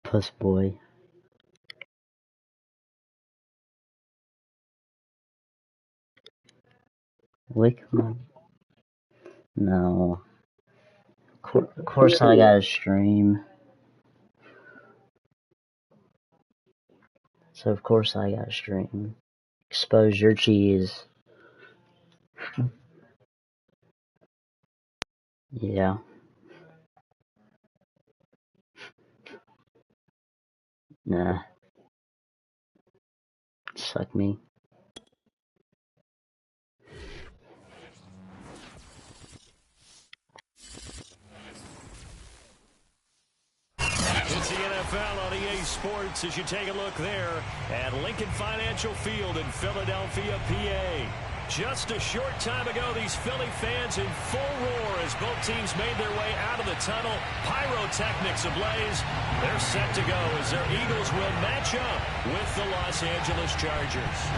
Puss boy. Wake up. No. Of course I gotta stream. So of course I gotta stream. Expose your cheese. Yeah. Nah. Suck me. It's the NFL on EA Sports as you take a look there at Lincoln Financial Field in Philadelphia, PA. Just a short time ago, these Philly fans in full roar as both teams made their way out of the tunnel. Pyrotechnics ablaze. They're set to go as their Eagles will match up with the Los Angeles Chargers.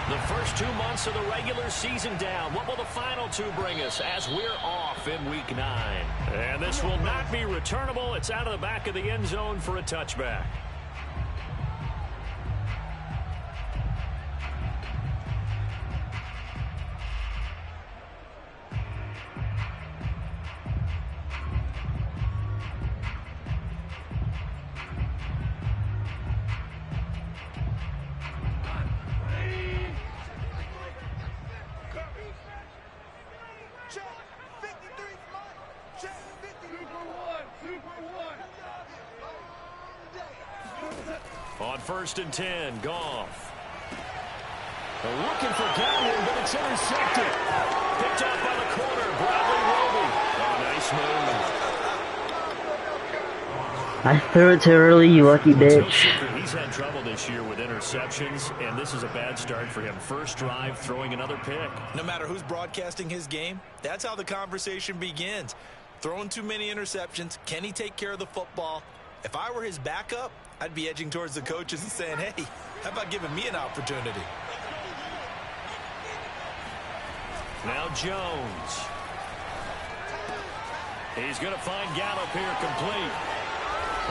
The first 2 months of the regular season down. What will the final two bring us as we're off in Week 9? And this will not be returnable. It's out of the back of the end zone for a touchback. On 1st and 10, Goff. They're looking for Godwin, but it's intercepted. Picked off by the corner, Bradley Roby. Oh, nice move. I threw it too early, you lucky bitch. He's had trouble this year with interceptions, and this is a bad start for him. First drive, throwing another pick. No matter who's broadcasting his game, that's how the conversation begins. Throwing too many interceptions. Can he take care of the football? If I were his backup, I'd be edging towards the coaches and saying, hey, how about giving me an opportunity? Now Jones. He's going to find Gallup here complete.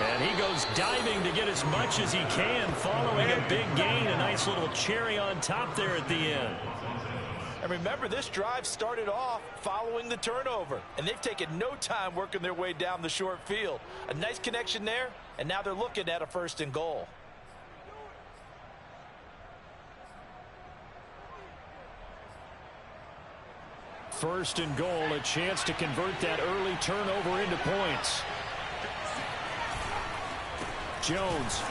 And he goes diving to get as much as he can following a big gain. A nice little cherry on top there at the end. And remember, this drive started off following the turnover. And they've taken no time working their way down the short field. A nice connection there, and now they're looking at a 1st and goal. First and goal, a chance to convert that early turnover into points. Jones.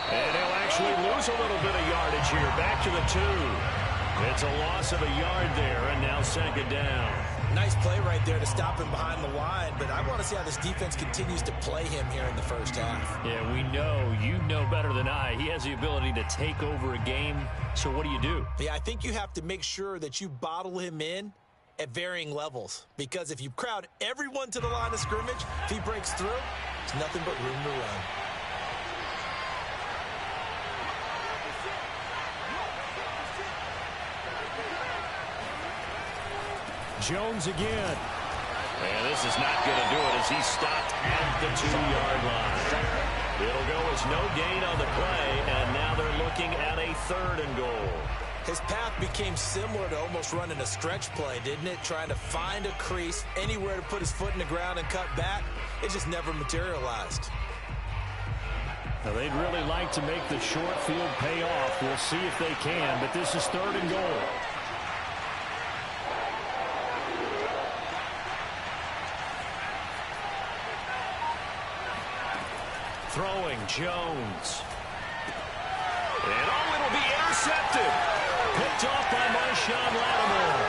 And he'll actually lose a little bit of yardage here. Back to the 2. It's a loss of a yard there, and now 2nd down. Nice play right there to stop him behind the line, but I want to see how this defense continues to play him here in the first half. Yeah, we know. You know better than I. He has the ability to take over a game, so what do? Yeah, I think you have to make sure that you bottle him in at varying levels, because if you crowd everyone to the line of scrimmage, if he breaks through, it's nothing but room to run. Jones again. And this is not going to do it as he's stopped at the 2-yard line. It'll go as no gain on the play, and now they're looking at a 3rd and goal. His path became similar to almost running a stretch play, didn't it? Trying to find a crease, anywhere to put his foot in the ground and cut back. It just never materialized. Now, they'd really like to make the short field pay off. We'll see if they can, but this is 3rd and goal. Throwing, Jones. And it'll be intercepted. Picked off by Marshawn Lattimore.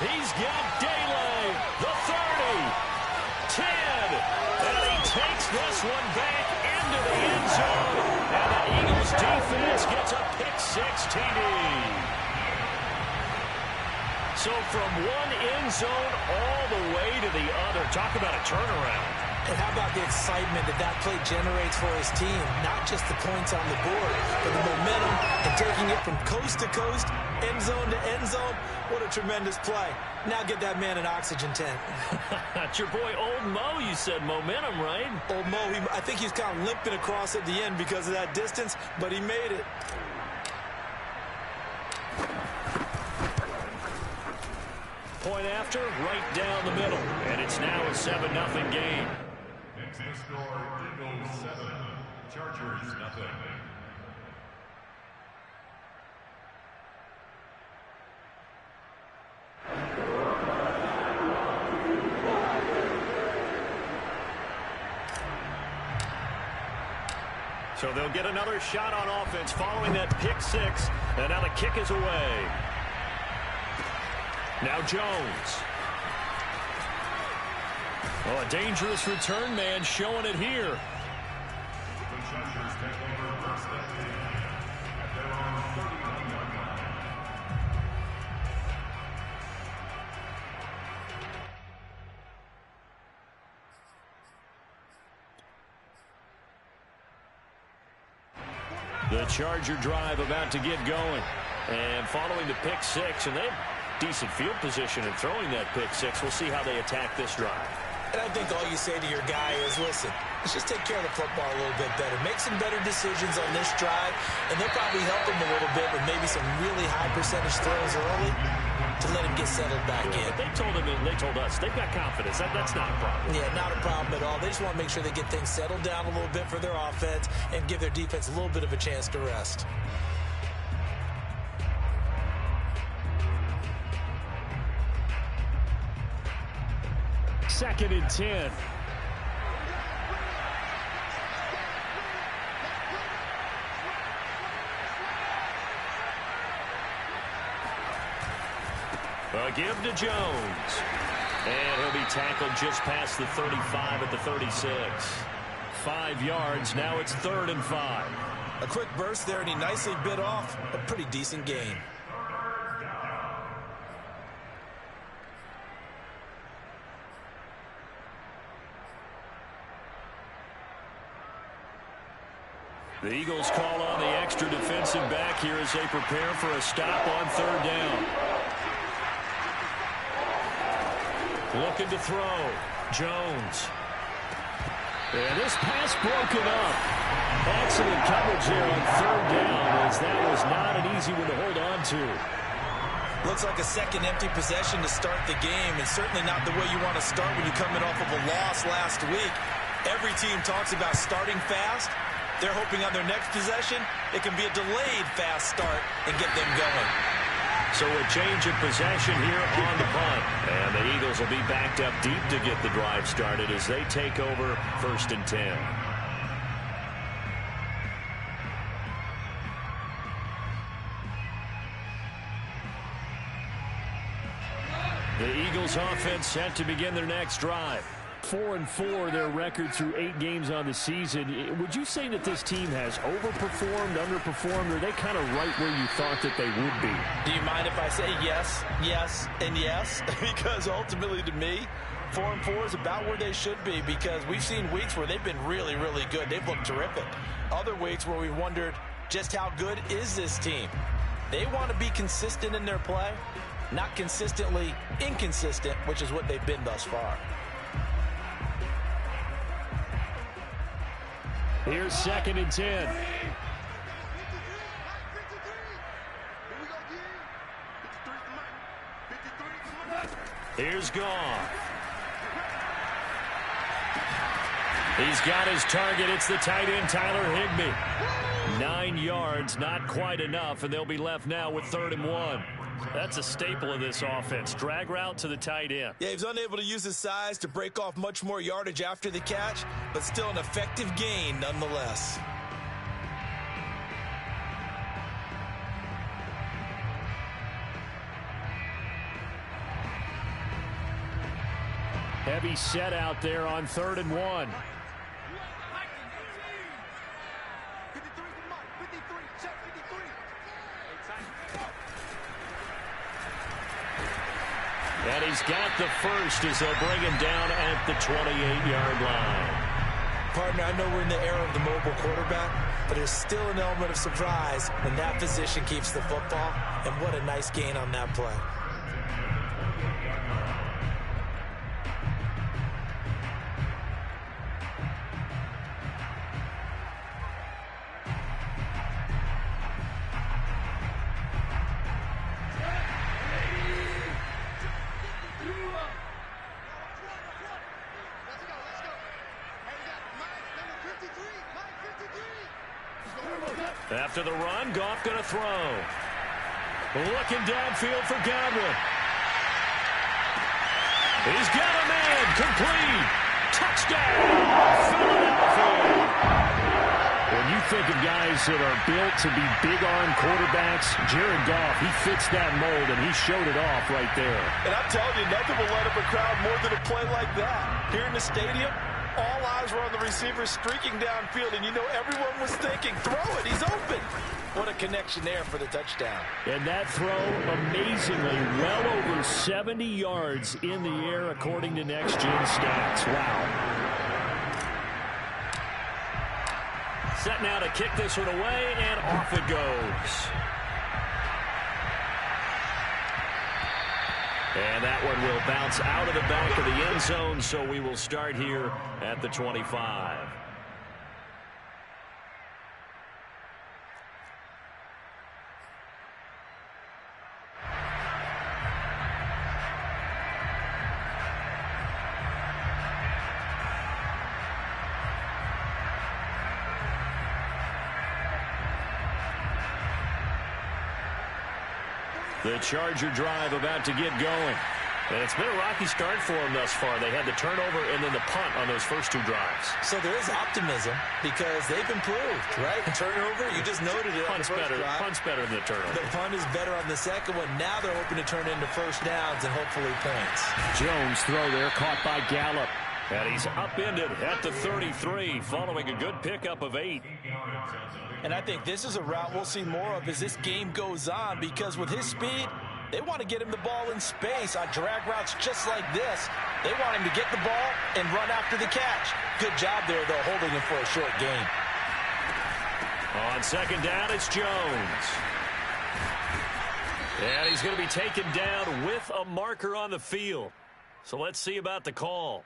He's got Daly, the 30, 10, and he takes this one back into the end zone. And the Eagles defense gets a pick-6 TD. So from one end zone all the way to the other. Talk about a turnaround. And how about the excitement that play generates for his team? Not just the points on the board, but the momentum and taking it from coast to coast end zone to end zone. What a tremendous play. Now get that man an oxygen tent. It's your boy Old Mo, you said. Momentum, right? Old Mo, I think he's kind of limping across at the end because of that distance, but he made it. Point after, right down the middle. And it's now a 7-0 game. Next score, Eagles 7, Chargers 0. So they'll get another shot on offense following that pick six. And now the kick is away. Now Jones. Oh, a dangerous return man showing it here. The Chargers take over first and 10 at their own 31-yard line. The Charger drive about to get going. And following the pick six, and they have decent field position in throwing that pick six. We'll see how they attack this drive. And I think all you say to your guy is, listen, let's just take care of the football a little bit better. Make some better decisions on this drive, and they'll probably help him a little bit with maybe some really high percentage throws early to let him get settled back in. But they told him, and they told us, they've got confidence. That's not a problem. Yeah, not a problem at all. They just want to make sure they get things settled down a little bit for their offense and give their defense a little bit of a chance to rest. Second and 10. A give to Jones. And he'll be tackled just past the 35 at the 36. 5 yards. Now it's 3rd and 5. A quick burst there, and he nicely bit off a pretty decent gain. The Eagles call on the extra defensive back here as they prepare for a stop on 3rd down. Looking to throw. Jones. And this pass broken up. Excellent coverage there on 3rd down, as that was not an easy one to hold on to. Looks like a second empty possession to start the game, and certainly not the way you want to start when you're coming off of a loss last week. Every team talks about starting fast. They're hoping on their next possession, it can be a delayed fast start and get them going. So a change of possession here on the punt. And the Eagles will be backed up deep to get the drive started as they take over 1st and 10. The Eagles offense set to begin their next drive. 4-4 their record through 8 games on the season. Would you say that this team has overperformed, underperformed, or are they kind of right where you thought that they would be? Do you mind if I say yes, yes, and yes? Because ultimately to me, 4-4 is about where they should be, because we've seen weeks where they've been really, really good. They've looked terrific. Other weeks where we've wondered just how good is this team. They want to be consistent in their play, not consistently inconsistent, which is what they've been thus far. Here's 2nd and 10. Here's Goff. He's got his target. It's the tight end, Tyler Higbee. 9 yards, not quite enough, and they'll be left now with 3rd and 1. That's a staple of this offense. Drag route to the tight end. Yeah, he's unable to use his size to break off much more yardage after the catch, but still an effective gain nonetheless. Heavy set out there on 3rd and 1. And he's got the first as they'll bring him down at the 28-yard line. Partner, I know we're in the era of the mobile quarterback, but there's still an element of surprise when that position keeps the football, and what a nice gain on that play. After the run, Goff going to throw. Looking downfield for Godwin. He's got a man. Complete. Touchdown, Philadelphia. When you think of guys that are built to be big-arm quarterbacks, Jared Goff, he fits that mold, and he showed it off right there. And I'm telling you, nothing will light up a crowd more than a play like that. Here in the stadium, all eyes were on the receiver streaking downfield, and you know everyone was thinking, throw it, he's open. What a connection there for the touchdown. And that throw, amazingly, well over 70 yards in the air, according to Next Gen Stats. Wow. Set now to kick this one away, and off it goes. And that one will bounce out of the back of the end zone, so we will start here at the 25. The Charger drive about to get going. And it's been a rocky start for them thus far. They had the turnover and then the punt on those first two drives. So there is optimism because they've improved, right? Turnover, you just noted it on the first drive. Punt's better than the turnover. The punt is better on the second one. Now they're hoping to turn into first downs and hopefully points. Jones throw there, caught by Gallup. And he's upended at the 33 following a good pickup of 8. And I think this is a route we'll see more of as this game goes on, because with his speed, they want to get him the ball in space on drag routes just like this. They want him to get the ball and run after the catch. Good job there, though, holding him for a short gain. On second down, it's Jones. And he's going to be taken down with a marker on the field. So let's see about the call.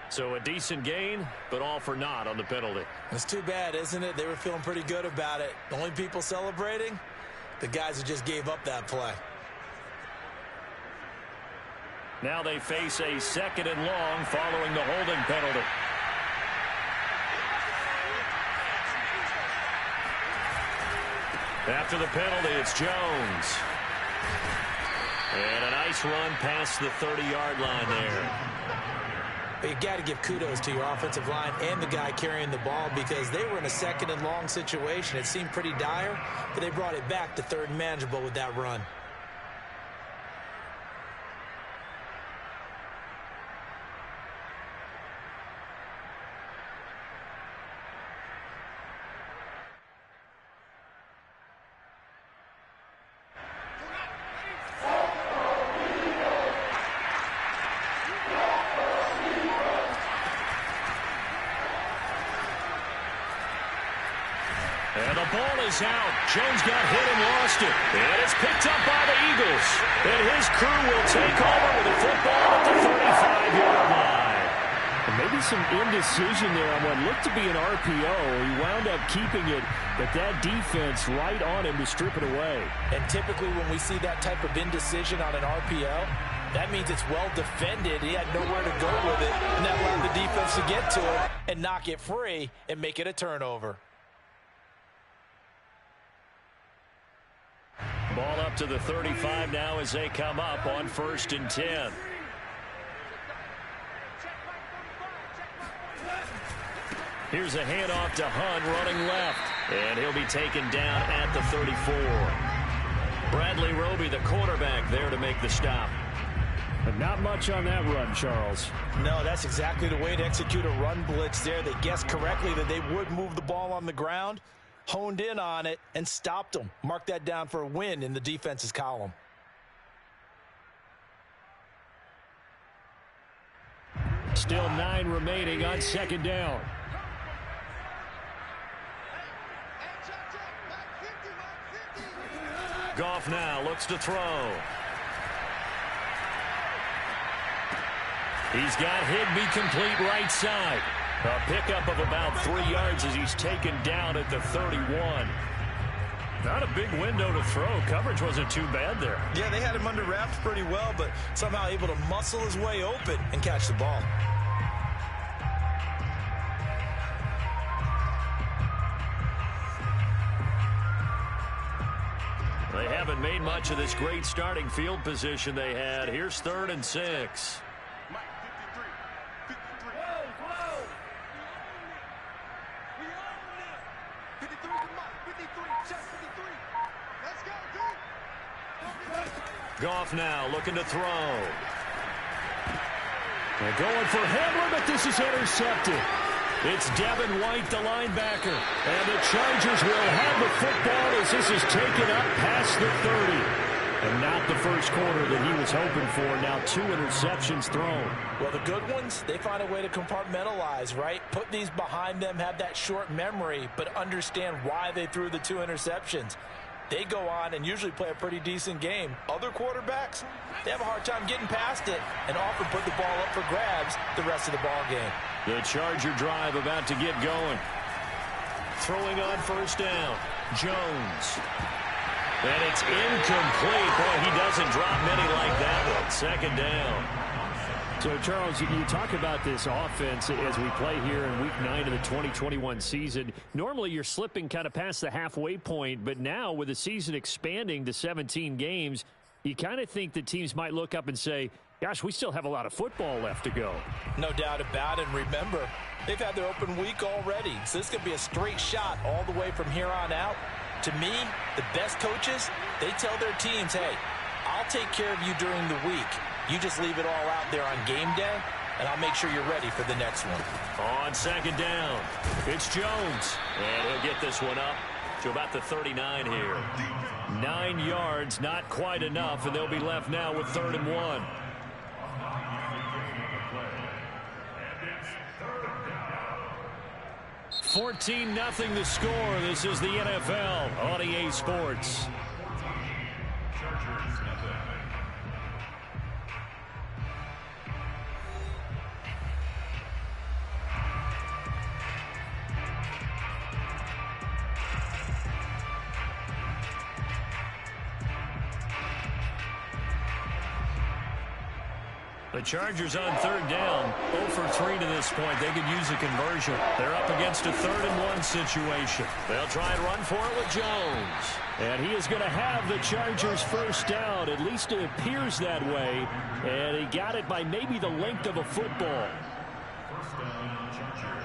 So a decent gain, but all for naught on the penalty. It's too bad, isn't it? They were feeling pretty good about it. The only people celebrating, the guys who just gave up that play. Now they face a second and long following the holding penalty. After the penalty, it's Jones. And a nice run past the 30-yard line there. But you got to give kudos to your offensive line and the guy carrying the ball, because they were in a second and long situation. It seemed pretty dire, but they brought it back to third and manageable with that run. And the ball is out. Jones got hit and lost it. And it's picked up by the Eagles. And his crew will take over with the football at the 35-yard line. And maybe some indecision there on what looked to be an RPO. He wound up keeping it, but that defense right on him to strip it away. And typically when we see that type of indecision on an RPO, that means it's well defended. He had nowhere to go with it, and that allowed the defense to get to it and knock it free and make it a turnover. Ball up to the 35 now as they come up on 1st and 10. Here's a handoff to Hunt running left. And he'll be taken down at the 34. Bradley Roby, the quarterback, there to make the stop. But not much on that run, Charles. No, that's exactly the way to execute a run blitz there. They guessed correctly that they would move the ball on the ground, honed in on it, and stopped them. Mark that down for a win in the defense's column. Still 9 remaining on second down. Goff now looks to throw. He's got Higbee complete right side. A pickup of about 3 yards as he's taken down at the 31. Not a big window to throw. Coverage wasn't too bad there. Yeah, they had him under wraps pretty well, but somehow able to muscle his way open and catch the ball. They haven't made much of this great starting field position they had. Here's 3rd and 6. Goff now looking to throw. They're going for Hamler, but this is intercepted. It's Devin White, the linebacker. And the Chargers will have the football as this is taken up past the 30. And not the first quarter that he was hoping for. Now 2 interceptions thrown. Well, the good ones, they find a way to compartmentalize, right? Put these behind them, have that short memory, but understand why they threw the 2 interceptions. They go on and usually play a pretty decent game. Other quarterbacks, they have a hard time getting past it and often put the ball up for grabs the rest of the ball game. The Charger drive about to get going. Throwing on 1st down. Jones. And it's incomplete. Boy, he doesn't drop many like that one. 2nd down. So, Charles, you talk about this offense as we play here in Week 9 of the 2021 season. Normally, you're slipping kind of past the halfway point, but now with the season expanding to 17 games, you kind of think that teams might look up and say, gosh, we still have a lot of football left to go. No doubt about it. And remember, they've had their open week already, so this could be a straight shot all the way from here on out. To me, the best coaches, they tell their teams, hey, I'll take care of you during the week. You just leave it all out there on game day, and I'll make sure you're ready for the next one. On 2nd down, it's Jones. And he'll get this one up to about the 39 here. 9 yards, not quite enough, and they'll be left now with 3rd and 1. 14-0 the score. This is the NFL on EA Sports. The Chargers on 3rd down, 0 for 3 to this point. They could use a conversion. They're up against a 3rd and 1 situation. They'll try and run for it with Jones. And he is going to have the Chargers 1st down. At least it appears that way. And he got it by maybe the length of a football. 1st down, Chargers.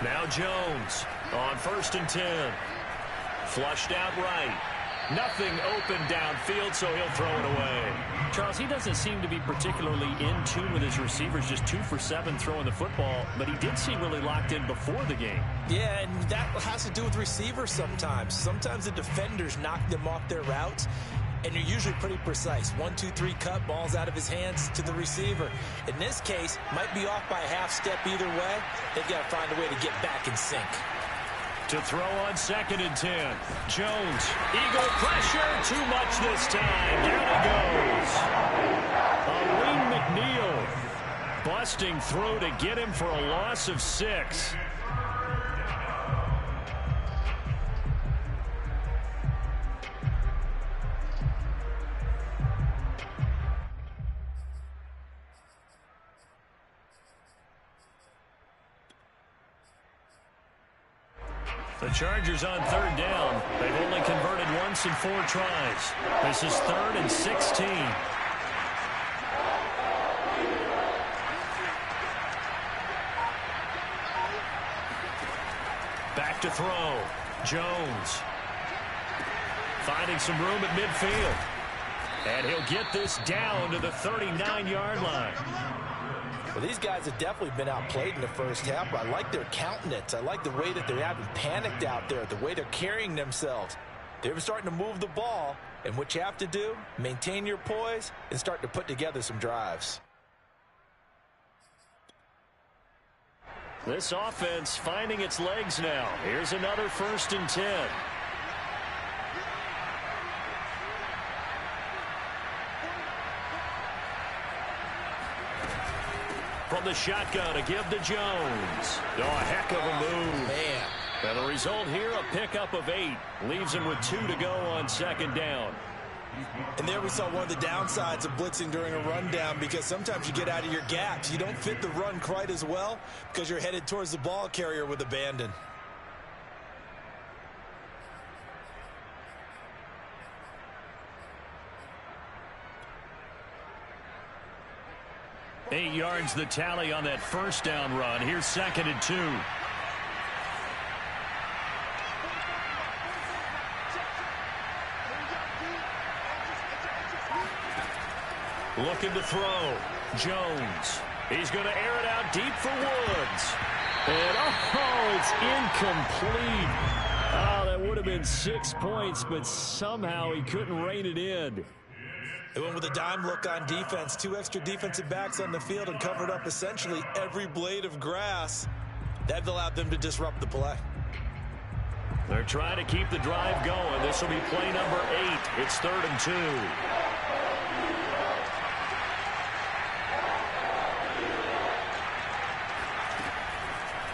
Now Jones on 1st and 10. Flushed out right. Nothing open downfield, so he'll throw it away. Charles, he doesn't seem to be particularly in tune with his receivers, just 2 for 7 throwing the football, but he did seem really locked in before the game. Yeah, and that has to do with receivers sometimes. Sometimes the defenders knock them off their routes, and they're usually pretty precise. 1, 2, 3 cut, balls out of his hands to the receiver. In this case, might be off by a half step either way. They've got to find a way to get back in sync. To throw on 2nd and 10. Jones, eagle pressure, too much this time. Down he goes. Wayne McNeil busting through to get him for a loss of 6. The Chargers on 3rd down. They've only converted once in 4 tries. This is 3rd and 16. Back to throw. Jones. Finding some room at midfield. And he'll get this down to the 39-yard line. Well, these guys have definitely been outplayed in the first half, but I like their countenance. I like the way that they haven't panicked out there, the way they're carrying themselves. They're starting to move the ball, and what you have to do, maintain your poise and start to put together some drives. This offense finding its legs now. Here's another 1st and 10. From the shotgun, a give to Jones. Oh, a heck of a move. Man. And the result here, a pickup of 8. Leaves him with 2 to go on 2nd down. And there we saw one of the downsides of blitzing during a rundown, because sometimes you get out of your gaps. You don't fit the run quite as well because you're headed towards the ball carrier with abandon. Eight yards the tally on that 1st down run. Here's 2nd and 2. Looking to throw. Jones. He's going to air it out deep for Woods. And it's incomplete. Oh, that would have been 6 points, but somehow he couldn't rein it in. They went with a dime look on defense. 2 extra defensive backs on the field and covered up essentially every blade of grass. That allowed them to disrupt the play. They're trying to keep the drive going. This will be play number 8. It's 3rd and 2.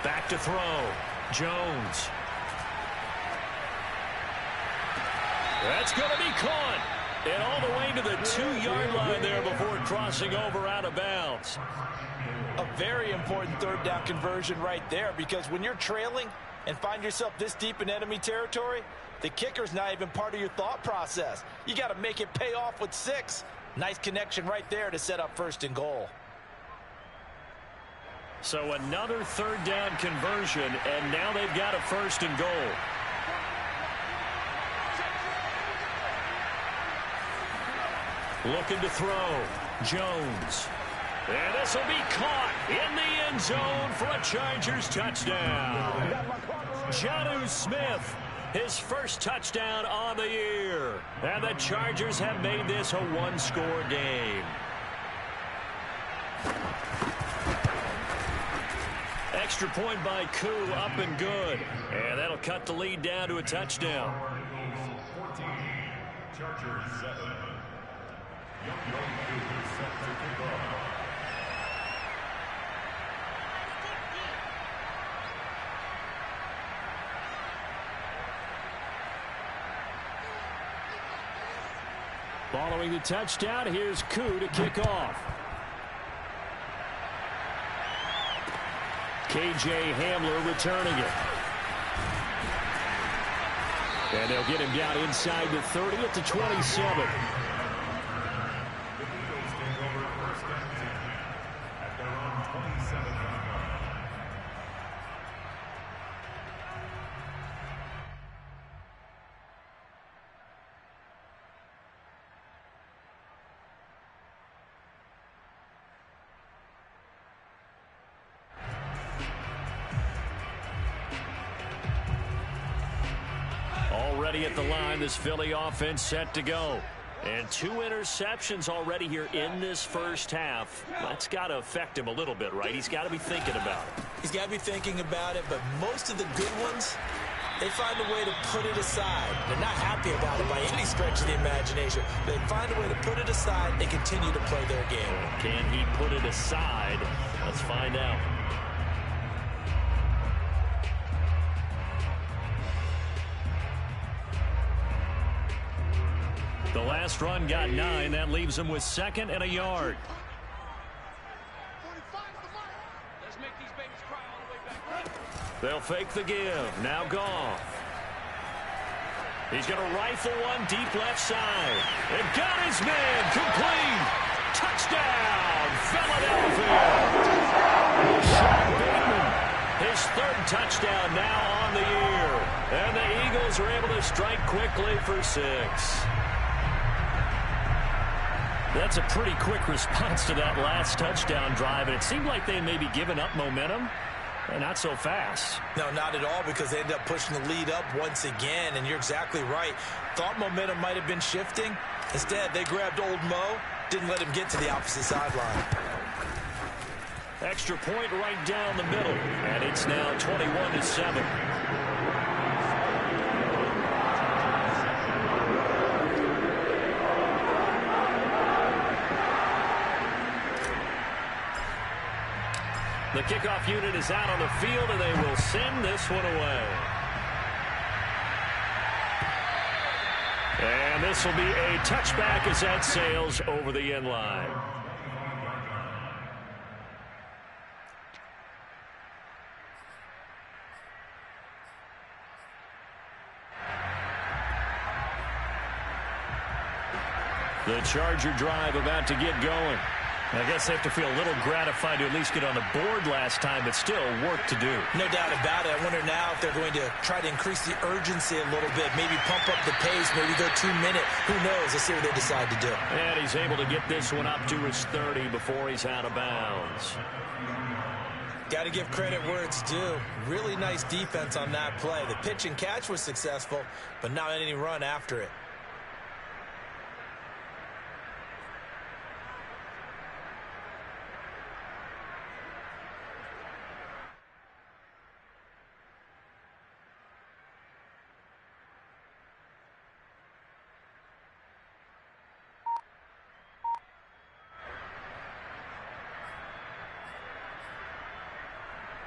Back to throw. Jones. That's going to be caught. And all the way to the 2-yard line there before crossing over out of bounds. A very important 3rd down conversion right there, because when you're trailing and find yourself this deep in enemy territory, the kicker's not even part of your thought process. You got to make it pay off with 6. Nice connection right there to set up 1st and goal. So another 3rd down conversion, and now they've got a 1st and goal. Looking to throw. Jones. And this will be caught in the end zone for a Chargers touchdown. Jonnu Smith, his 1st touchdown on the year. And the Chargers have made this a 1-score game. Extra point by Koo, up and good. And that'll cut the lead down to a touchdown. Cardinals 14, Chargers 7. Young is set to kick off. Following the touchdown, here's Koo to kick off. K.J. Hamler returning it. And they'll get him down inside the 30 at the 27. Already at the line, this Philly offense set to go. And 2 interceptions already here in this first half. That's got to affect him a little bit, right? He's got to be thinking about it. He's got to be thinking about it, but most of the good ones, they find a way to put it aside. They're not happy about it by any stretch of the imagination. They find a way to put it aside and continue to play their game. Can he put it aside? Let's find out. The last run got 9. That leaves him with 2nd and a yard. They'll fake the give. Now Goff. He's going to rifle one deep left side. And got his man. Complete. Touchdown, Philadelphia. Sean Bateman, his 3rd touchdown now on the year. And the Eagles are able to strike quickly for 6. That's a pretty quick response to that last touchdown drive, and it seemed like they may be giving up momentum. Not so fast. No, not at all, because they end up pushing the lead up once again, and you're exactly right. Thought momentum might have been shifting. Instead, they grabbed old Mo, didn't let him get to the opposite sideline. Extra point right down the middle, and it's now 21-7. The kickoff unit is out on the field, and they will send this one away. And this will be a touchback as that sails over the end line. The Charger drive about to get going. I guess they have to feel a little gratified to at least get on the board last time, but still work to do. No doubt about it. I wonder now if they're going to try to increase the urgency a little bit, maybe pump up the pace, maybe go 2 minute. Who knows? Let's see what they decide to do. And he's able to get this one up to his 30 before he's out of bounds. Got to give credit where it's due. Really nice defense on that play. The pitch and catch was successful, but not any run after it.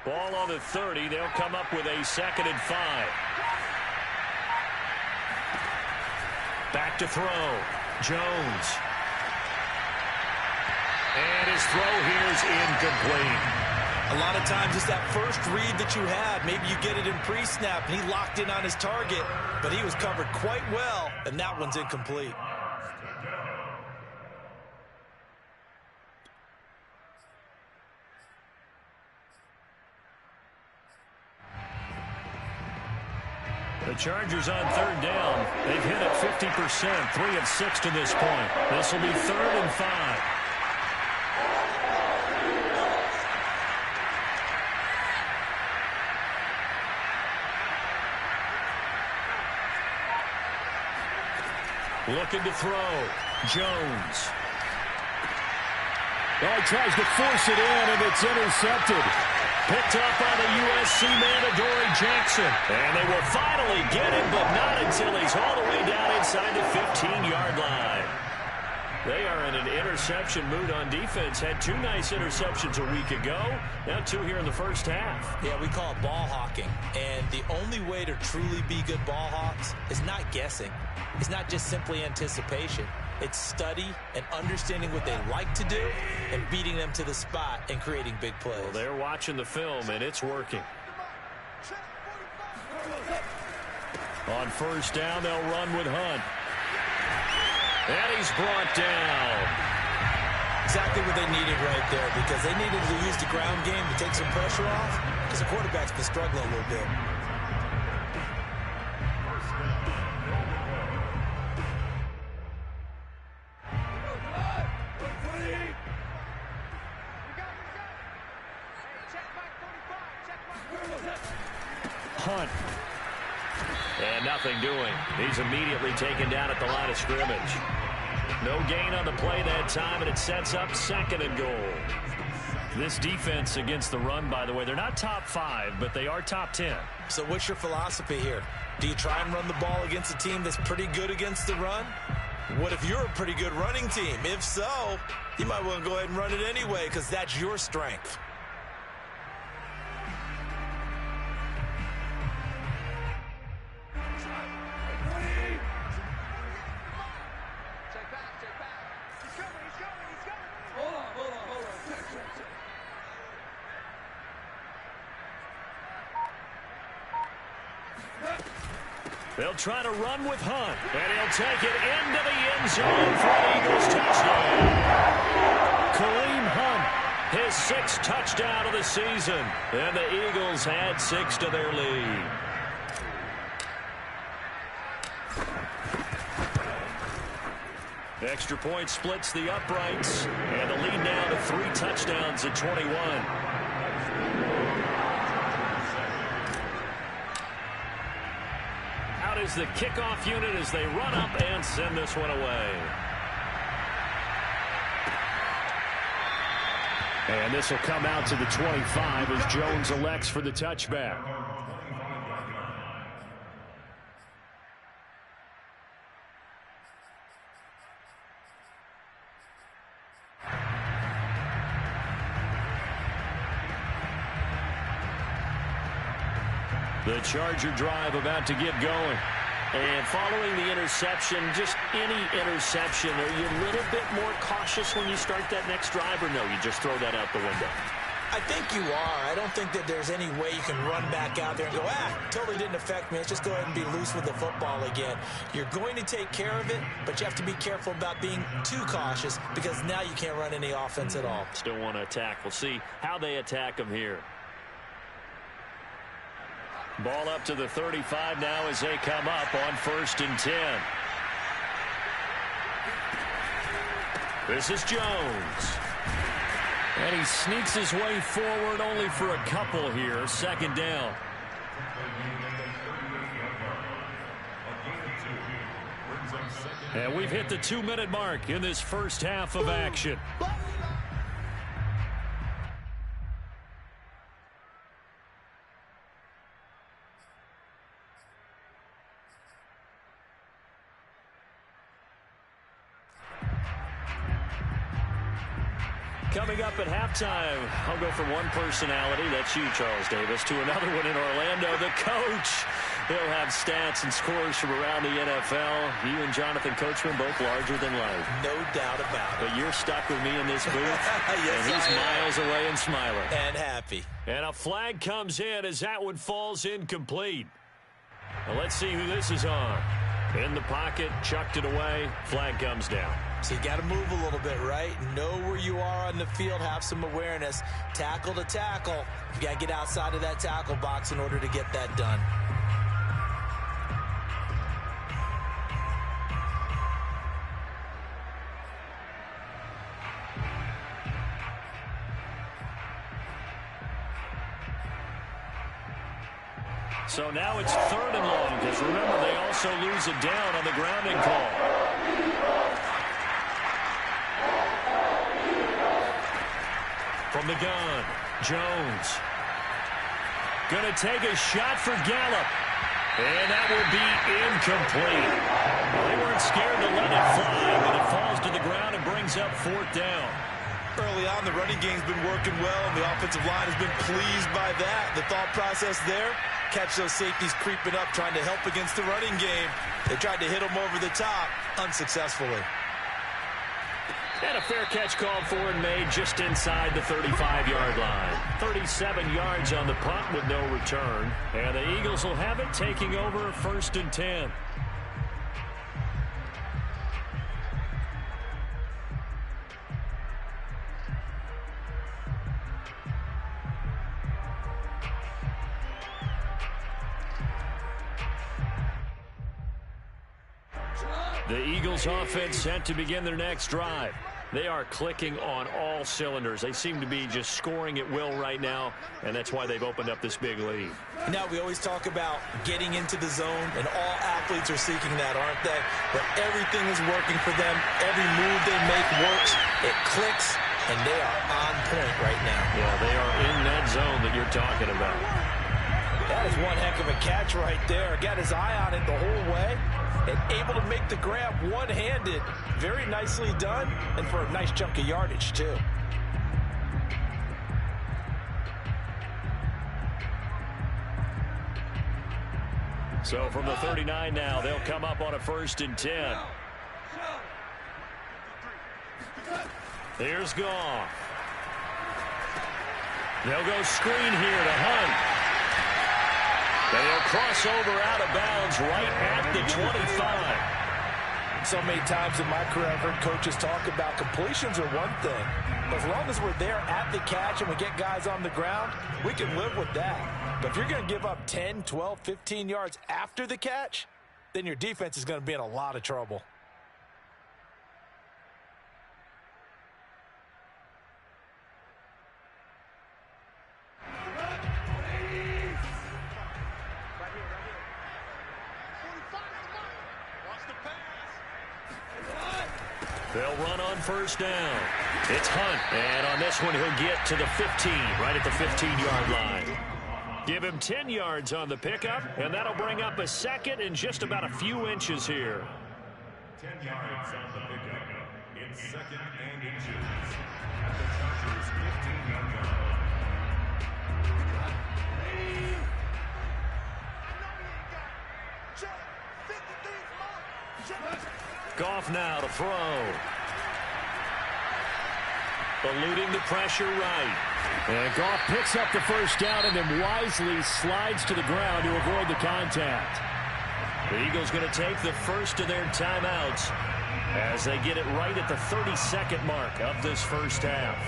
Ball on the 30. They'll come up with a 2nd and 5. Back to throw. Jones. And his throw here is incomplete. A lot of times it's that first read that you had. Maybe you get it in pre-snap, and he locked in on his target, but he was covered quite well, and that one's incomplete. The Chargers on 3rd down. They've hit it 50%, 3 of 6 to this point. This will be 3rd and 5. Looking to throw. Jones. Oh, he tries to force it in, and it's intercepted. Picked up by the USC man, Adoree Jackson. And they will finally get him, but not until he's all the way down inside the 15-yard line. They are in an interception mood on defense. Had 2 nice interceptions a week ago. Now 2 here in the first half. Yeah, we call it ball hawking. And the only way to truly be good ball hawks is not guessing. It's not just simply anticipation. It's study and understanding what they like to do and beating them to the spot and creating big plays. Well, they're watching the film, and it's working. On 1st down, they'll run with Hunt. And he's brought down. Exactly what they needed right there, because they needed to use the ground game to take some pressure off, because the quarterback's been struggling a little bit. Hunt. And nothing doing. He's immediately taken down at the line of scrimmage. No gain on the play that time, and it sets up 2nd and goal. This defense against the run, by the way, they're not top 5, but they are top 10. So what's your philosophy here? Do you try and run the ball against a team that's pretty good against the run? What if you're a pretty good running team? If so, you might want to go ahead and run it anyway, because that's your strength. They'll try to run with Hunt, and he'll take it into the end zone for an Eagles touchdown. Kareem Hunt, his 6th touchdown of the season, and the Eagles add 6 to their lead. Extra point splits the uprights, and the lead now to 3 touchdowns at 21. Out is the kickoff unit as they run up and send this one away. And this will come out to the 25 as Jones elects for the touchback. The Charger drive about to get going. And following the interception, just any interception, are you a little bit more cautious when you start that next drive, or no, you just throw that out the window? I think you are. I don't think that there's any way you can run back out there and go, totally didn't affect me. Let's just go ahead and be loose with the football again. You're going to take care of it, but you have to be careful about being too cautious because now you can't run any offense at all. Still want to attack. We'll see how they attack them here. Ball up to the 35 now as they come up on 1st and 10. This is Jones. And he sneaks his way forward only for a couple here. 2nd down. And we've hit the 2-minute mark in this first half of action. Coming up at halftime, I'll go from one personality, that's you, Charles Davis, to another one in Orlando, the coach. He'll have stats and scores from around the NFL. You and Jonathan Coachman, both larger than life. No doubt about it. But you're stuck with me in this booth, yes, and he's miles away and smiling. And happy. And a flag comes in as that one falls incomplete. Now let's see who this is on. In the pocket, chucked it away, flag comes down. So you got to move a little bit, right? Know where you are on the field, have some awareness. Tackle to tackle. You got to get outside of that tackle box in order to get that done. So now it's 3rd and long, because remember, they also lose it down on the grounding call. From the gun, Jones. Going to take a shot for Gallup. And that will be incomplete. Well, they weren't scared to let it fly, but it falls to the ground and brings up 4th down. Early on, the running game's been working well, and the offensive line has been pleased by that. The thought process there, catch those safeties creeping up, trying to help against the running game. They tried to hit them over the top, unsuccessfully. And a fair catch called for and made just inside the 35-yard line. 37 yards on the punt with no return. And the Eagles will have it, taking over 1st and 10. The Eagles offense set to begin their next drive. They are clicking on all cylinders. They seem to be just scoring at will right now, and that's why they've opened up this big lead. Now, we always talk about getting into the zone, and all athletes are seeking that, aren't they? But everything is working for them. Every move they make works. It clicks, and they are on point right now. Yeah, they are in that zone that you're talking about. That is one heck of a catch right there. Got his eye on it the whole way. And able to make the grab one-handed. Very nicely done, and for a nice chunk of yardage, too. So from the 39 now, they'll come up on a 1st and 10. Here's Goff. They'll go screen here to Hunt. They'll cross over out of bounds right at the 25. So many times in my career, I've heard coaches talk about completions are one thing. As long as we're there at the catch and we get guys on the ground, we can live with that. But if you're going to give up 10, 12, 15 yards after the catch, then your defense is going to be in a lot of trouble. They'll run on first down. It's Hunt, and on this one he'll get to the 15, right at the 15-yard line. Give him 10 yards on the pickup, and that'll bring up a second and just about a few inches here. 10 yards on the pickup. It's second and inches at the Chargers' 15-yard line. Goff now to throw. Eluding the pressure right. And Goff picks up the first down and then wisely slides to the ground to avoid the contact. The Eagles going to take the first of their timeouts as they get it right at the 32nd mark of this first half.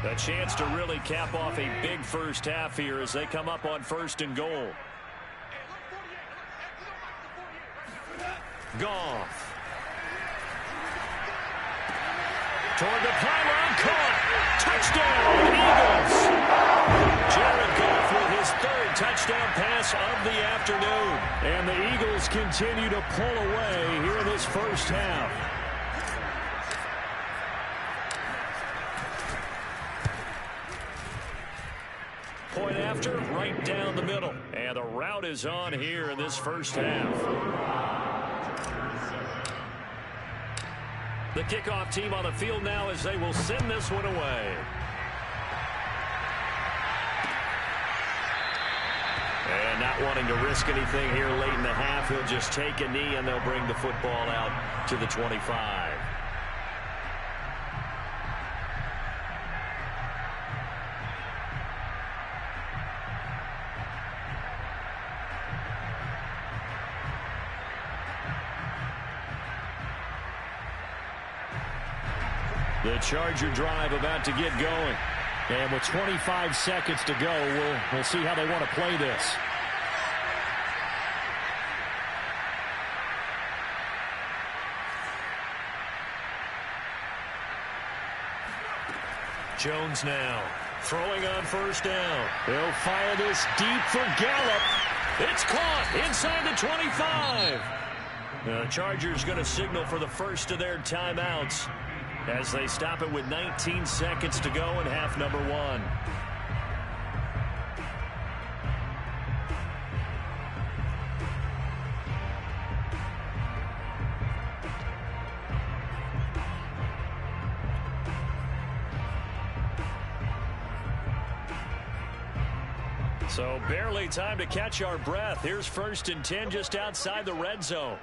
A chance to really cap off a big first half here as they come up on first and goal. Goff. Toward the pylon, caught. Touchdown, Eagles. Jared Goff with his third touchdown pass of the afternoon. And the Eagles continue to pull away here in this first half. Point after, right down the middle. And the route is on here in this first half. The kickoff team on the field now as they will send this one away. And not wanting to risk anything here late in the half, he'll just take a knee and they'll bring the football out to the 25. The Charger drive about to get going. And with 25 seconds to go, we'll see how they want to play this. Jones now throwing on first down. They'll fire this deep for Gallup. It's caught inside the 25. The Chargers going to signal for the first of their timeouts as they stop it with 19 seconds to go in half number one. So barely time to catch our breath. Here's first and 10 just outside the red zone.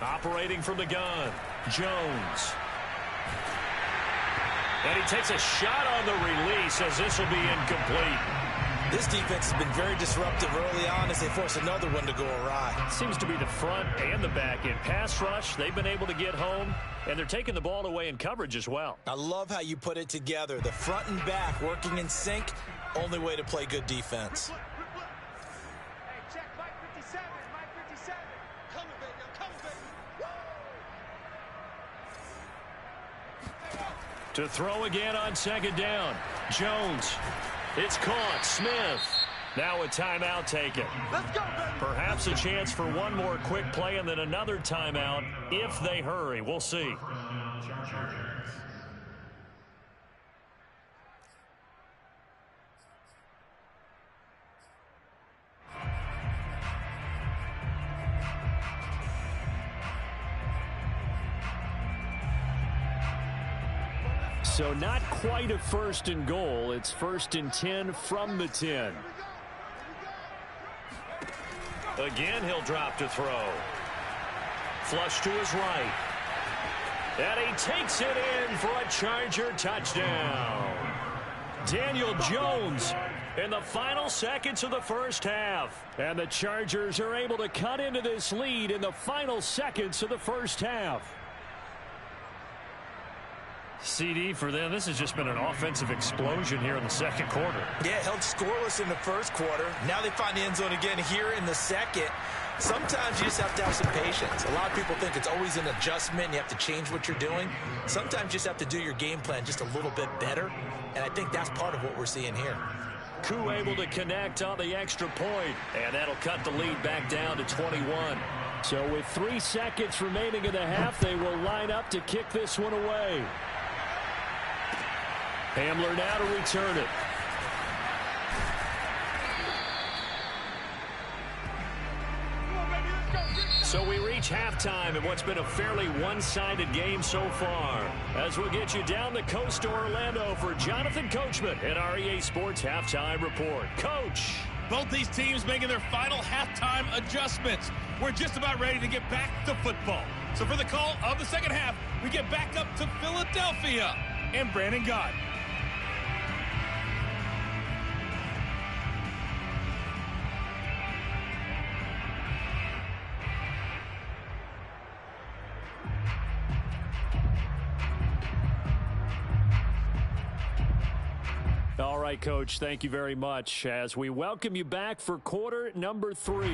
Operating from the gun, Jones. And he takes a shot on the release as this will be incomplete. This defense has been very disruptive early on as they force another one to go awry. Seems to be the front and the back end. Pass rush, they've been able to get home, and they're taking the ball away in coverage as well. I love how you put it together. The front and back working in sync, only way to play good defense. To throw again on second down. Jones. It's caught. Smith. Now a timeout taken. Let's go, baby. Perhaps a chance for one more quick play and then another timeout if they hurry. We'll see. So not quite a first and goal. It's first and 10 from the 10. Again, he'll drop to throw. Flush to his right. And he takes it in for a Charger touchdown. Daniel Jones in the final seconds of the first half. And the Chargers are able to cut into this lead in the final seconds of the first half. CD, for them, this has just been an offensive explosion here in the second quarter. Yeah, held scoreless in the first quarter. Now they find the end zone again here in the second. Sometimes you just have to have some patience. A lot of people think it's always an adjustment. You have to change what you're doing. Sometimes you just have to do your game plan just a little bit better. And I think that's part of what we're seeing here. Koo able to connect on the extra point, and that'll cut the lead back down to 21. So with 3 seconds remaining in the half, they will line up to kick this one away. Hamler now to return it. So we reach halftime in what's been a fairly one-sided game so far. As we'll get you down the coast to Orlando for Jonathan Coachman at our EA Sports Halftime Report. Coach. Both these teams making their final halftime adjustments. We're just about ready to get back to football. So for the call of the second half, we get back up to Philadelphia and Brandon Gott. All right, Coach, thank you very much as we welcome you back for quarter number 3.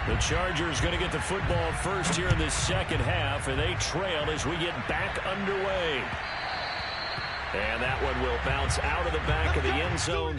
The Chargers going to get the football first here in this second half, and they trail as we get back underway. And that one will bounce out of the back of the end zone.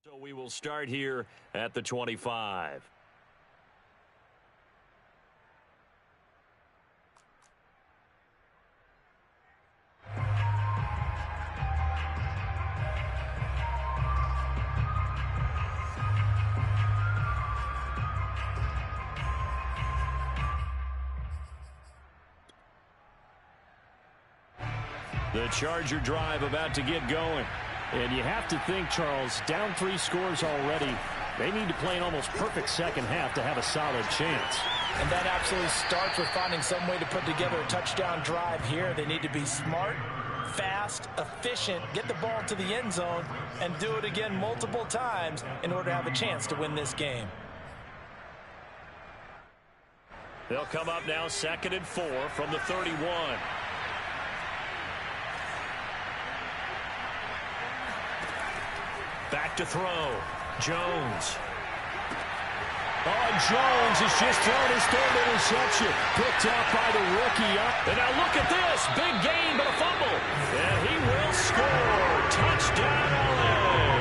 So we will start here at the 25. The Charger drive about to get going. And you have to think, Charles, down 3 scores already. They need to play an almost perfect second half to have a solid chance. And that absolutely starts with finding some way to put together a touchdown drive here. They need to be smart, fast, efficient, get the ball to the end zone, and do it again multiple times in order to have a chance to win this game. They'll come up now 2nd and 4 from the 31. Back to throw. Jones. Oh, Jones has just thrown his 3rd interception. Picked up by the rookie. And now look at this. Big gain, but a fumble. And he will score. Touchdown, LA.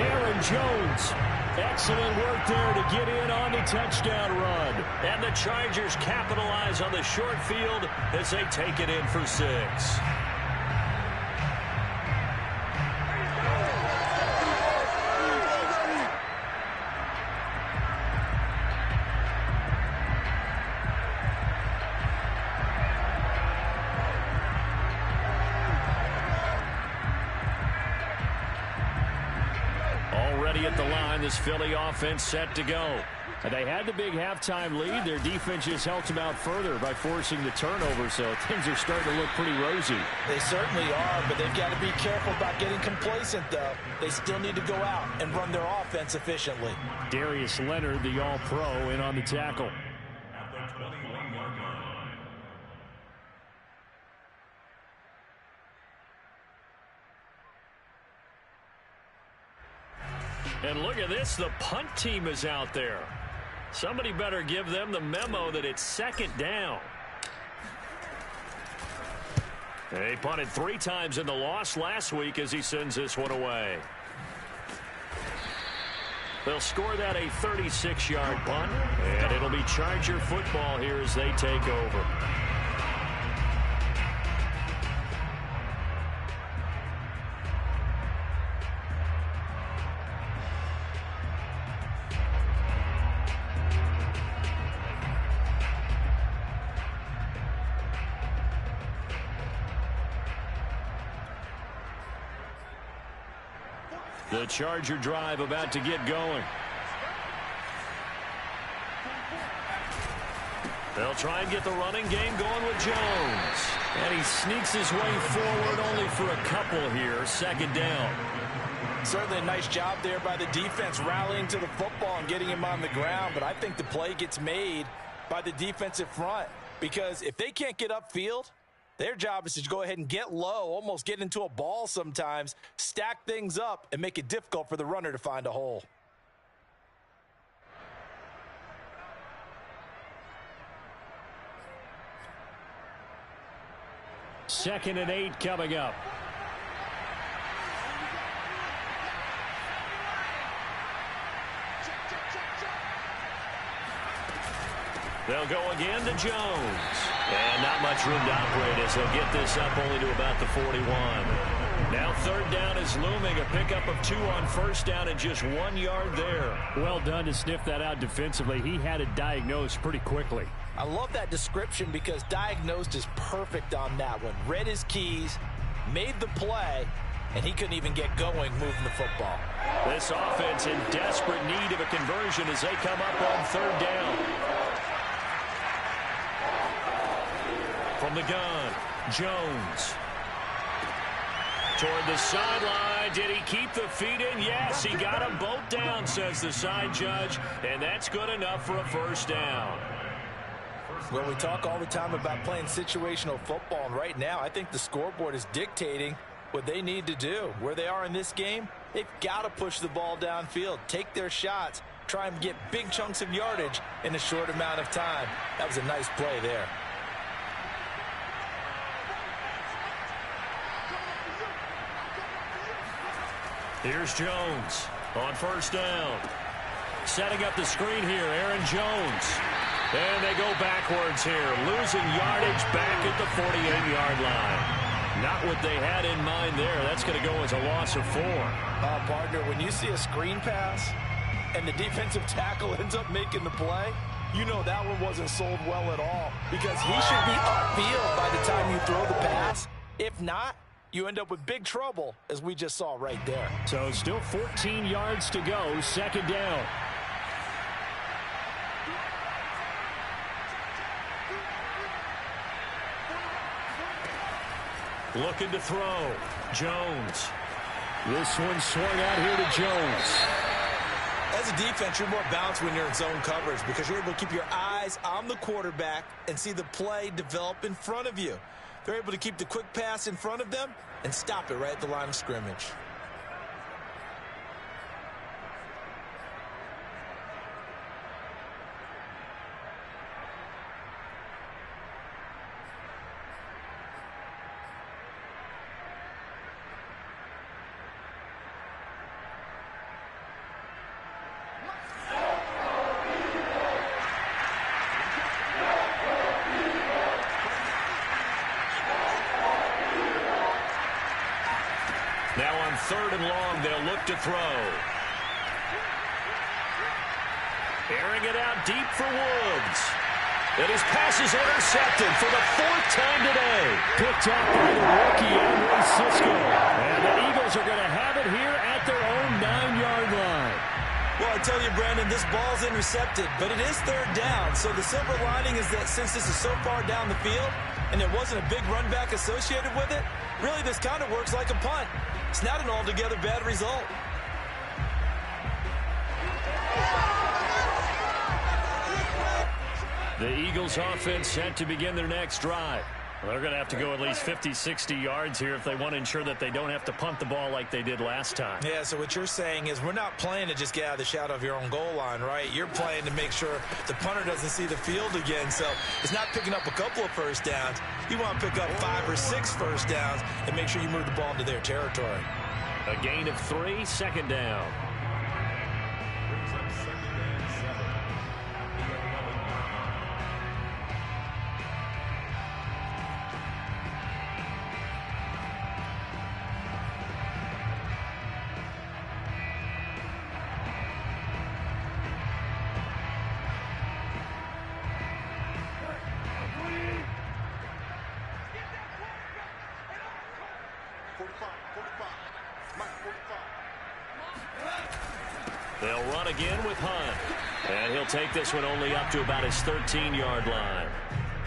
Aaron Jones. Excellent work there to get in on the touchdown run. And the Chargers capitalize on the short field as they take it in for 6. At the line, this Philly offense set to go. And they had the big halftime lead. Their defense just helped them out further by forcing the turnover, so things are starting to look pretty rosy. They certainly are, but they've got to be careful about getting complacent, though. They still need to go out and run their offense efficiently. Darius Leonard, the all-pro, in on the tackle. At the 21-yard line. And look at this, the punt team is out there. Somebody better give them the memo that it's 2nd down. They punted 3 times in the loss last week as he sends this one away. They'll score that a 36-yard punt, and it'll be Charger football here as they take over. The Charger drive about to get going. They'll try and get the running game going with Jones. And he sneaks his way forward only for a couple here. 2nd down. Certainly a nice job there by the defense rallying to the football and getting him on the ground. But I think the play gets made by the defensive front. Because if they can't get upfield, their job is to go ahead and get low, almost get into a ball sometimes, stack things up, and make it difficult for the runner to find a hole. Second and 8 coming up. They'll go again to Jones. And not much room to operate as he'll get this up only to about the 41. Now 3rd down is looming. A pickup of 2 on 1st down and just 1 yard there. Well done to sniff that out defensively. He had it diagnosed pretty quickly. I love that description because diagnosed is perfect on that one. Read his keys, made the play, and he couldn't even get going moving the football. This offense in desperate need of a conversion as they come up on 3rd down. From the gun, Jones. Toward the sideline. Did he keep the feet in? Yes, he got them both down, says the side judge. And that's good enough for a 1st down. Well, we talk all the time about playing situational football, and right now I think the scoreboard is dictating what they need to do. Where they are in this game, they've got to push the ball downfield, take their shots, try and get big chunks of yardage in a short amount of time. That was a nice play there. Here's Jones on first down. Setting up the screen here, Aaron Jones. And they go backwards here, losing yardage back at the 48-yard line. Not what they had in mind there. That's going to go as a loss of 4. Partner, when you see a screen pass and the defensive tackle ends up making the play, you know that one wasn't sold well at all, because he should be upfield by the time you throw the pass. If not, you end up with big trouble, as we just saw right there. So still 14 yards to go, second down. Looking to throw. Jones. This one swung out here to Jones. As a defense, you're more balanced when you're in zone coverage, because you're able to keep your eyes on the quarterback and see the play develop in front of you. They're able to keep the quick pass in front of them and stop it right at the line of scrimmage. Now on 3rd and long, they'll look to throw. Airing it out deep for Woods. And his pass is intercepted for the 4th time today. Picked up by the rookie, Emily Cisco. And the Eagles are going to have it here at their own 9-yard line. Well, I tell you, Brandon, this ball's intercepted, but it is 3rd down. So the silver lining is that since this is so far down the field and there wasn't a big run back associated with it, really this kind of works like a punt. It's not an altogether bad result. The Eagles offense set to begin their next drive. Well, they're going to have to go at least 50, 60 yards here if they want to ensure that they don't have to punt the ball like they did last time. Yeah, so what you're saying is we're not playing to just get out of the shadow of your own goal line, right? You're playing to make sure the punter doesn't see the field again. So it's not picking up a couple of first downs. You want to pick up 5 or 6 first downs and make sure you move the ball into their territory. A gain of 3, second down. Brings up 2nd and 7 at the 11-yard line. They'll run again with Hunt. And he'll take this one only up to about his 13-yard line.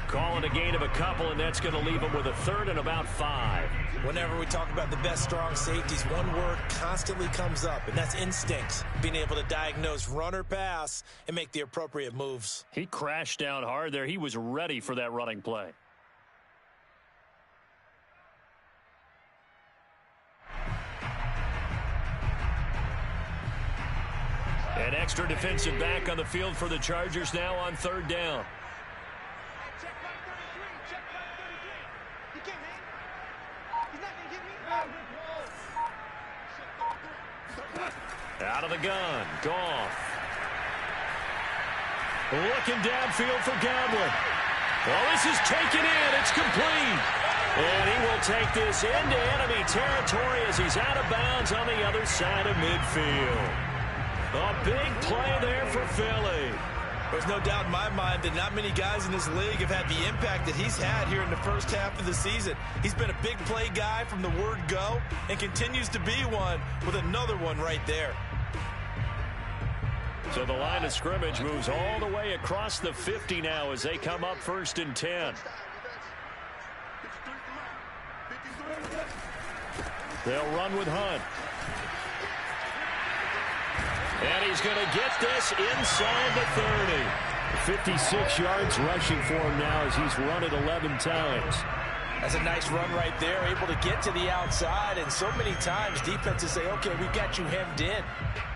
Call it a gain of a couple, and that's going to leave him with a 3rd and about 5. Whenever we talk about the best strong safeties, one word constantly comes up, and that's instincts. Being able to diagnose run or pass and make the appropriate moves. He crashed down hard there. He was ready for that running play. An extra defensive back on the field for the Chargers now on 3rd down. Out of the gun, Goff. Looking downfield for Godwin. Well, this is taken in. It's complete. And he will take this into enemy territory as he's out of bounds on the other side of midfield. A big play there for Philly. There's no doubt in my mind that not many guys in this league have had the impact that he's had here in the first half of the season. He's been a big play guy from the word go and continues to be one with another one right there. So the line of scrimmage moves all the way across the 50 now as they come up 1st and 10. They'll run with Hunt. And he's going to get this inside the 30. 56 yards rushing for him now as he's run it 11 times. That's a nice run right there, able to get to the outside. And so many times defenses say, okay, we got you hemmed in.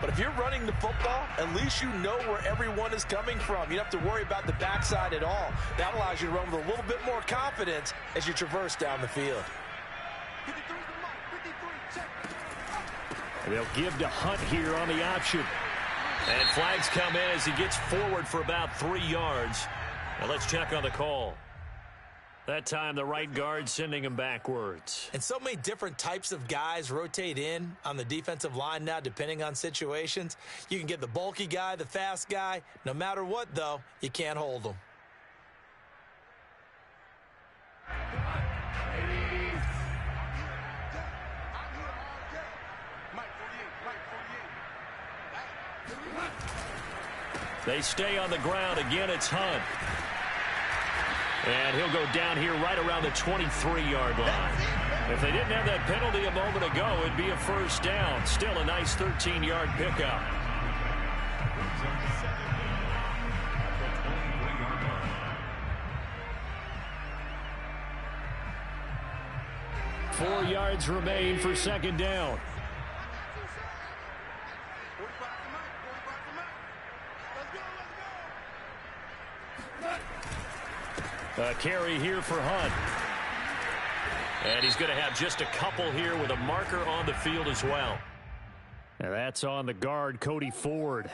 But if you're running the football, at least you know where everyone is coming from. You don't have to worry about the backside at all. That allows you to run with a little bit more confidence as you traverse down the field. They'll give to Hunt here on the option. And flags come in as he gets forward for about 3 yards. Now let's check on the call. That time the right guard sending him backwards. And so many different types of guys rotate in on the defensive line now depending on situations. You can get the bulky guy, the fast guy. No matter what, though, you can't hold them. They stay on the ground. Again, it's Hunt. And he'll go down here right around the 23-yard line. If they didn't have that penalty a moment ago, it'd be a first down. Still a nice 13-yard pickup. Four yards remain for second down. A carry here for Hunt. And he's going to have just a couple here with a marker on the field as well. And that's on the guard, Cody Ford.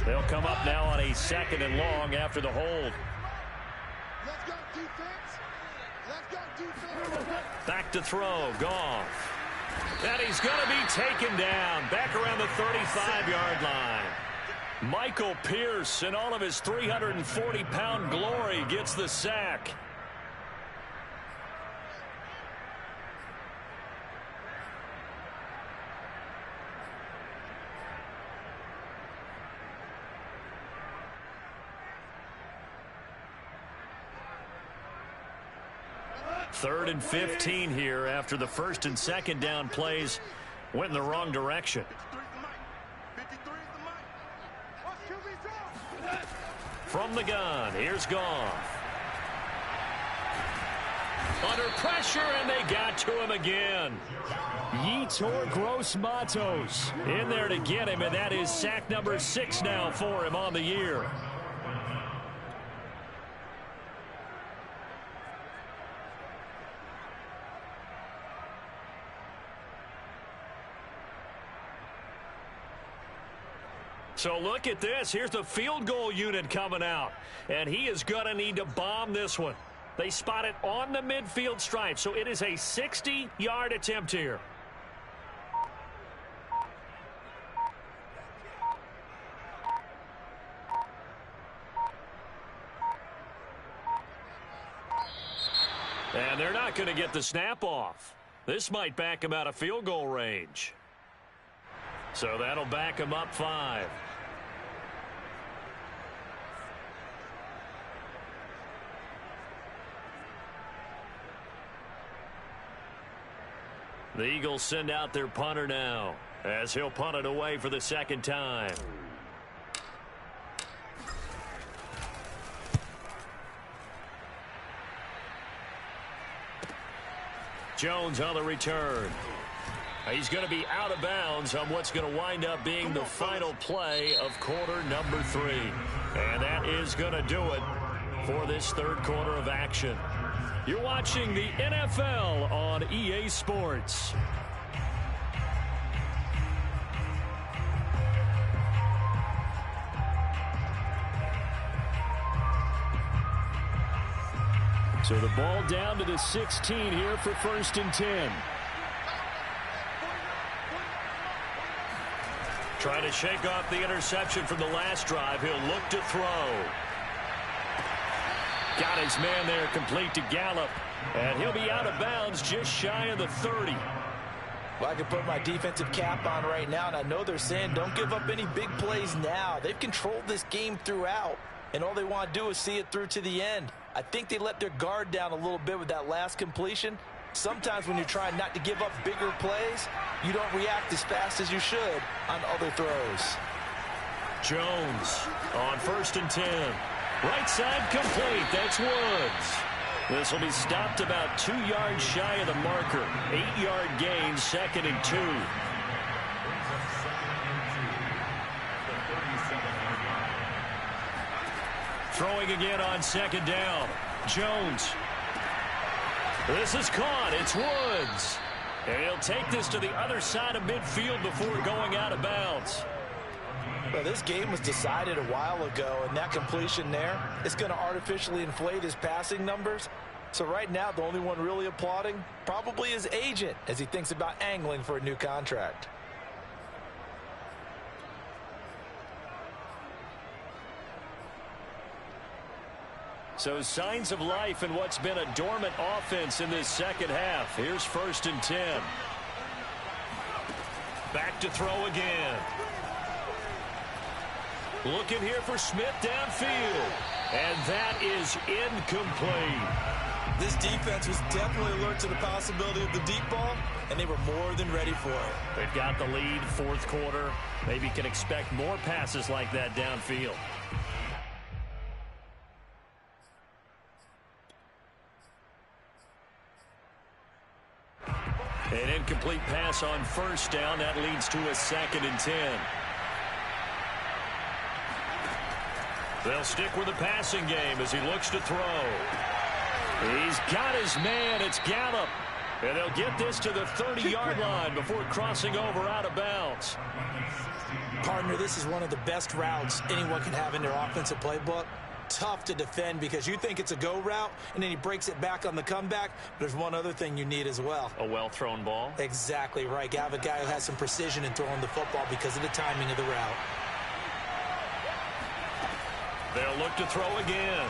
They'll come up now on a 2nd and long after the hold. Let's go defense. Let's go defense. Back to throw, Goff. And he's going to be taken down back around the 35-yard line. Michael Pierce, in all of his 340-pound glory, gets the sack. Third and 15 here after the 1st and 2nd down plays went in the wrong direction. From the gun, here's Goff. Under pressure, and they got to him again. Yetur Gross-Matos In there to get him, and that is sack number 6 now for him on the year. So look at this. Here's the field goal unit coming out. And he is going to need to bomb this one. They spot it on the midfield stripe. So it is a 60-yard attempt here. And they're not going to get the snap off. This might back him out of field goal range. So that'll back him up 5. The Eagles send out their punter now as he'll punt it away for the 2nd time. Jones on the return. He's going to be out of bounds on what's going to wind up being the final play of quarter number 3. And that is going to do it for this 3rd quarter of action. You're watching the NFL on EA Sports. So the ball down to the 16 here for 1st and 10. Trying to shake off the interception from the last drive. He'll look to throw. Got his man there complete to Gallup. And he'll be out of bounds just shy of the 30. Well, I can put my defensive cap on right now, and I know they're saying don't give up any big plays now. They've controlled this game throughout, and all they want to do is see it through to the end. I think they let their guard down a little bit with that last completion. Sometimes when you're trying not to give up bigger plays, you don't react as fast as you should on other throws. Jones on 1st and 10. Right side complete. That's Woods. This will be stopped about 2 yards shy of the marker. 8-yard gain, 2nd and 2. Throwing again on 2nd down. Jones. This is caught. It's Woods. And he'll take this to the other side of midfield before going out of bounds. Well, this game was decided a while ago, and that completion there is going to artificially inflate his passing numbers. So right now, the only one really applauding probably his agent as he thinks about angling for a new contract. So signs of life in what's been a dormant offense in this second half. Here's 1st and 10. Back to throw again. Looking here for Smith downfield. And that is incomplete. This defense was definitely alert to the possibility of the deep ball, and they were more than ready for it. They've got the lead, 4th quarter. Maybe can expect more passes like that downfield. An incomplete pass on 1st down. That leads to a 2nd and 10. They'll stick with the passing game as he looks to throw. He's got his man. It's Gallup. And they'll get this to the 30-yard line before crossing over out of bounds. Partner, this is one of the best routes anyone can have in their offensive playbook. Tough to defend because you think it's a go route, and then he breaks it back on the comeback. There's one other thing you need as well. A well-thrown ball? Exactly right. You have a guy who has some precision in throwing the football because of the timing of the route. They'll look to throw again.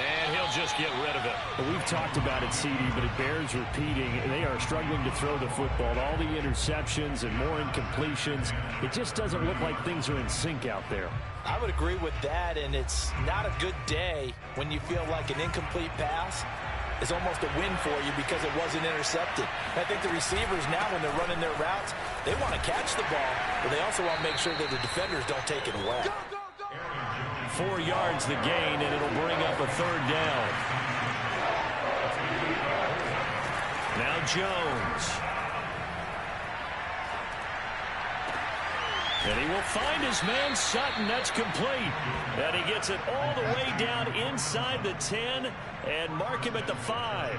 And he'll just get rid of it. Well, we've talked about it, CD, but it bears repeating. They are struggling to throw the football. All the interceptions and more incompletions. It just doesn't look like things are in sync out there. I would agree with that, and it's not a good day when you feel like an incomplete pass is almost a win for you because it wasn't intercepted. I think the receivers now, when they're running their routes, they want to catch the ball, but they also want to make sure that the defenders don't take it away. 4 yards the gain, and it'll bring up a 3rd down. Now Jones. And he will find his man Sutton. That's complete. And he gets it all the way down inside the 10 and mark him at the 5.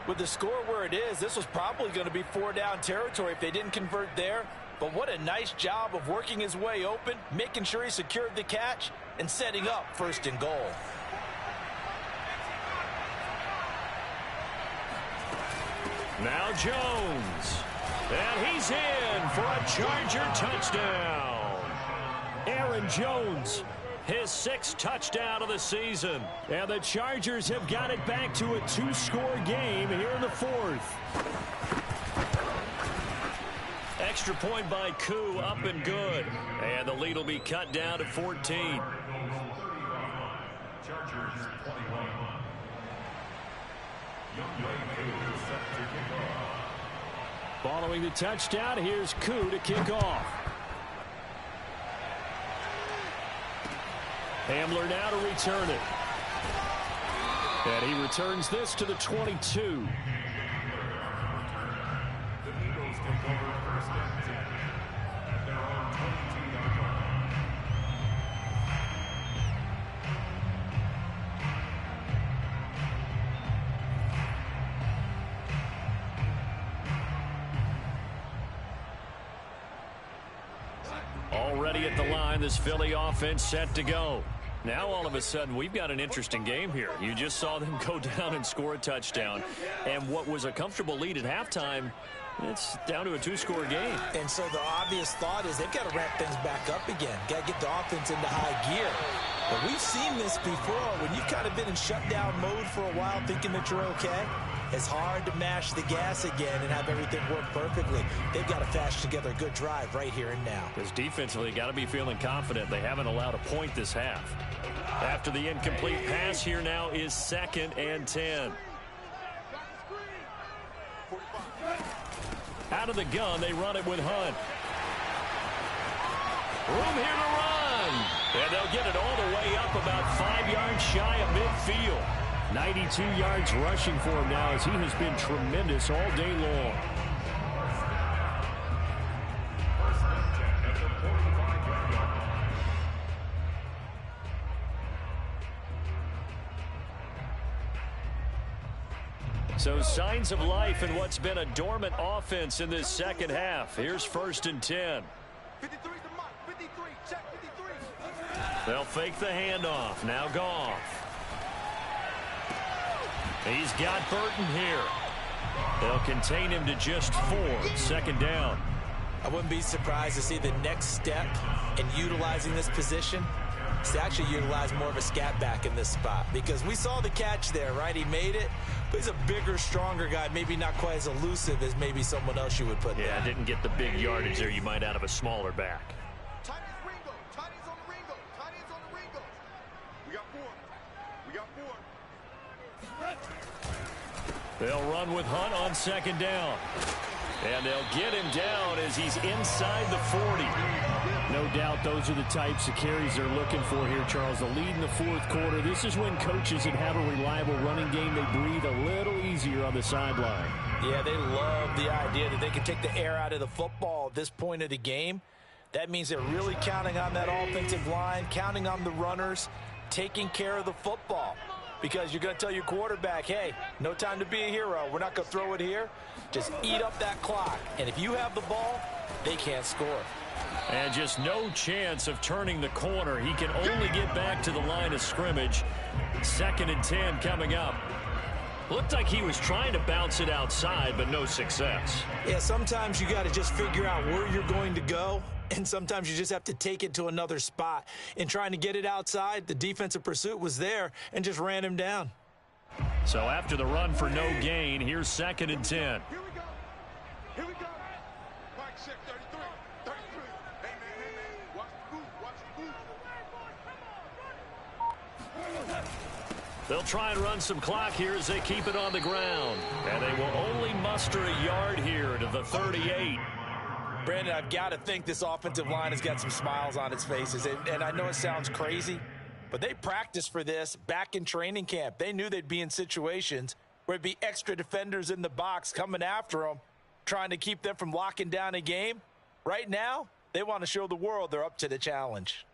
With the score where it is, this was probably going to be 4-down territory if they didn't convert there. But what a nice job of working his way open, making sure he secured the catch, and setting up 1st and goal. Now Jones. And he's in for a Charger touchdown. Aaron Jones, his 6th touchdown of the season. And the Chargers have got it back to a 2-score game here in the 4th. Extra point by Koo, up and good. And the lead will be cut down to 14. Chargers 21. Set to kick off. Following the touchdown, here's Koo to kick off. Hamler now to return it. And he returns this to the 22. The Eagles take over 1st and 10 at their own 22-yard line. Already at the line, this Philly offense set to go. Now all of a sudden we've got an interesting game here. You just saw them go down and score a touchdown. And what was a comfortable lead at halftime, it's down to a 2-score game. And so the obvious thought is they've got to ramp things back up again. Got to get the offense into high gear. But we've seen this before. When you've kind of been in shutdown mode for a while thinking that you're okay, it's hard to mash the gas again and have everything work perfectly. They've got to fashion together a good drive right here and now. Because defensively, got to be feeling confident. They haven't allowed a point this half. After the incomplete pass, here now is 2nd and 10. Out of the gun, they run it with Hunt. Room here to run. And they'll get it all the way up about 5 yards shy of midfield. 92 yards rushing for him now as he has been tremendous all day long. So signs of life in what's been a dormant offense in this second half. Here's 1st and 10. 53 to Mike. 53. Check 53. They'll fake the handoff. Now Goff. He's got Burton here. They'll contain him to just 4. 2nd down. I wouldn't be surprised to see the next step in utilizing this position is to actually utilize more of a scat back in this spot, because we saw the catch there, right? He made it, but he's a bigger, stronger guy, maybe not quite as elusive as maybe someone else you would put there. Yeah, didn't get the big yardage there you might out of a smaller back. Tight ends Ringo. Tight ends on the Ringo. Tight ends on the Ringo. We got 4. We got 4. They'll run with Hunt on 2nd down. And they'll get him down as he's inside the 40. No doubt those are the types of carries they're looking for here, Charles. The lead in the 4th quarter. This is when coaches that have a reliable running game, they breathe a little easier on the sideline. Yeah, they love the idea that they can take the air out of the football at this point of the game. That means they're really counting on that offensive line, counting on the runners, taking care of the football. Because you're going to tell your quarterback, hey, no time to be a hero. We're not going to throw it here. Just eat up that clock. And if you have the ball, they can't score. And just no chance of turning the corner. He can only get back to the line of scrimmage. 2nd and 10 coming up. Looked like he was trying to bounce it outside, but no success. Yeah, sometimes you got to just figure out where you're going to go. And sometimes you just have to take it to another spot. In trying to get it outside, the defensive pursuit was there and just ran him down. So after the run for no gain, here's 2nd and 10. Here we go. Here we go. Mike check 33. 33. Hey, man. Watch the boot. Watch the boot. They'll try and run some clock here as they keep it on the ground. And they will only muster a yard here to the 38. Brandon, I've got to think this offensive line has got some smiles on its faces. And I know it sounds crazy, but they practiced for this back in training camp. They knew they'd be in situations where it'd be extra defenders in the box coming after them, trying to keep them from locking down a game. Right now, they want to show the world they're up to the challenge.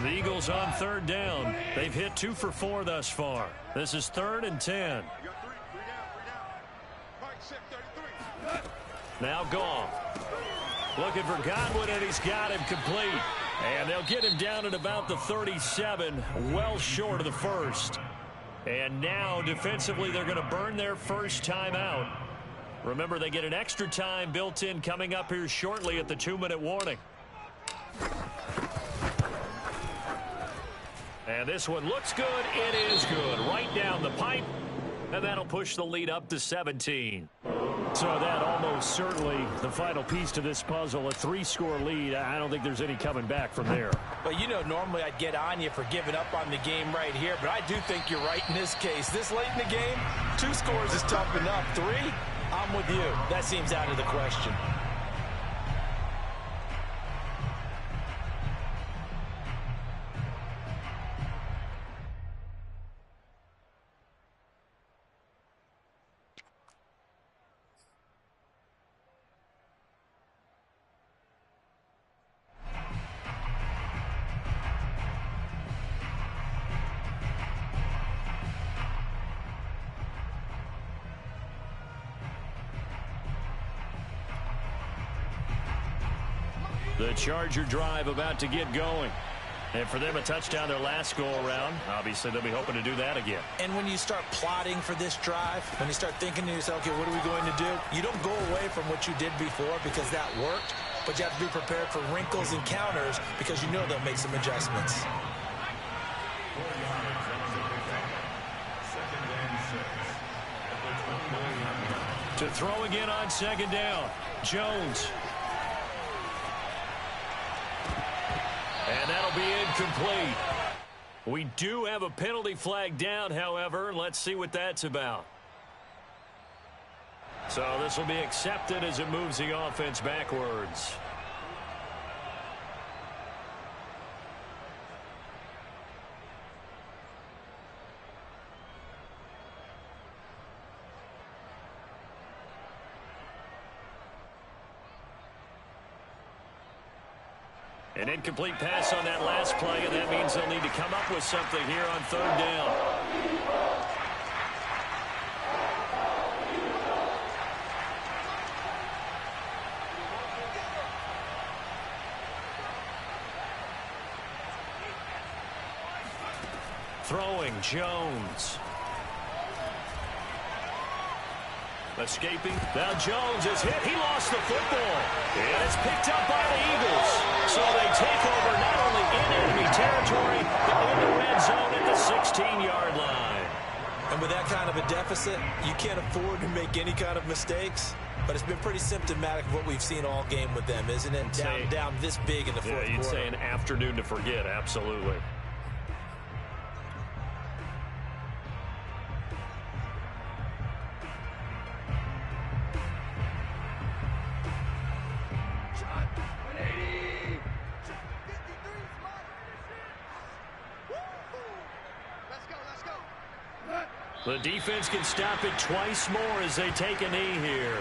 The Eagles on 3rd down. They've hit 2 for 4 thus far. This is 3rd and 10. Now Goff. Looking for Godwin, and he's got him complete. And they'll get him down at about the 37, well short of the 1st. And now, defensively, they're going to burn their first timeout. Remember, they get an extra time built in coming up here shortly at the 2-minute warning. And this one looks good. It is good. Right down the pipe. And that'll push the lead up to 17. So that almost certainly the final piece to this puzzle, a 3-score lead. I don't think there's any coming back from there. But, you know, normally I'd get on you for giving up on the game right here, but I do think you're right in this case. This late in the game, 2 scores is tough enough. 3, I'm with you. That seems out of the question. The Charger drive about to get going. And for them, a touchdown their last go-around. Obviously, they'll be hoping to do that again. And when you start plotting for this drive, when you start thinking to yourself, okay, what are we going to do? You don't go away from what you did before because that worked, but you have to be prepared for wrinkles and counters because you know they'll make some adjustments. To throw again on 2nd down, Jones. And that'll be incomplete. We do have a penalty flag down, however. Let's see what that's about. So this will be accepted as it moves the offense backwards. An incomplete pass on that last play, and that means they'll need to come up with something here on 3rd down. Throwing, Jones. Escaping. Now Jones is hit. He lost the football. And it's picked up by the Eagles. So they take over not only in enemy territory, but in the red zone at the 16-yard line. And with that kind of a deficit, you can't afford to make any kind of mistakes. But it's been pretty symptomatic of what we've seen all game with them, isn't it? Down this big in the fourth quarter. You'd say an afternoon to forget, absolutely. The defense can stop it twice more as they take a knee here.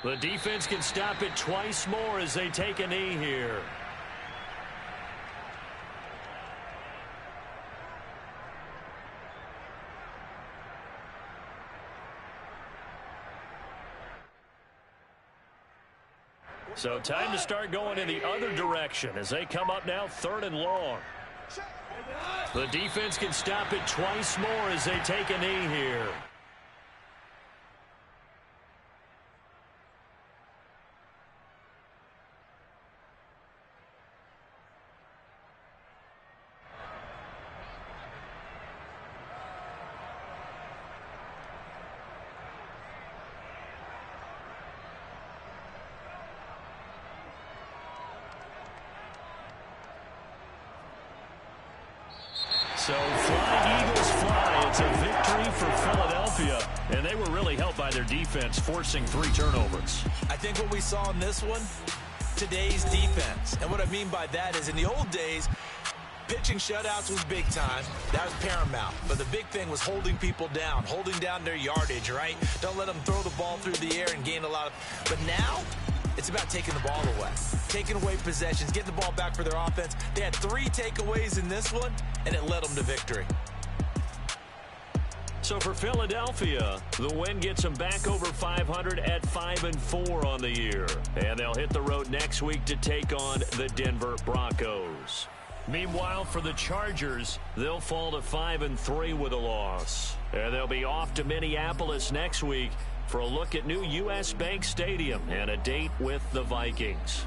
The defense can stop it twice more as they take a knee here. So time to start going in the other direction as they come up now 3rd and long. The defense can stop it twice more as they take a knee here. So fly, Eagles fly. It's a victory for Philadelphia. And they were really helped by their defense, forcing 3 turnovers. I think what we saw in this one, today's defense. And what I mean by that is in the old days, pitching shutouts was big time. That was paramount. But the big thing was holding people down, holding down their yardage, right? Don't let them throw the ball through the air and gain a lot of... But now, it's about taking the ball away. Taking away possessions, getting the ball back for their offense. They had 3 takeaways in this one, and it led them to victory. So for Philadelphia, the win gets them back over 500 at 5-4 on the year. And they'll hit the road next week to take on the Denver Broncos. Meanwhile, for the Chargers, they'll fall to 5-3 with a loss. And they'll be off to Minneapolis next week for a look at new U.S. Bank Stadium and a date with the Vikings.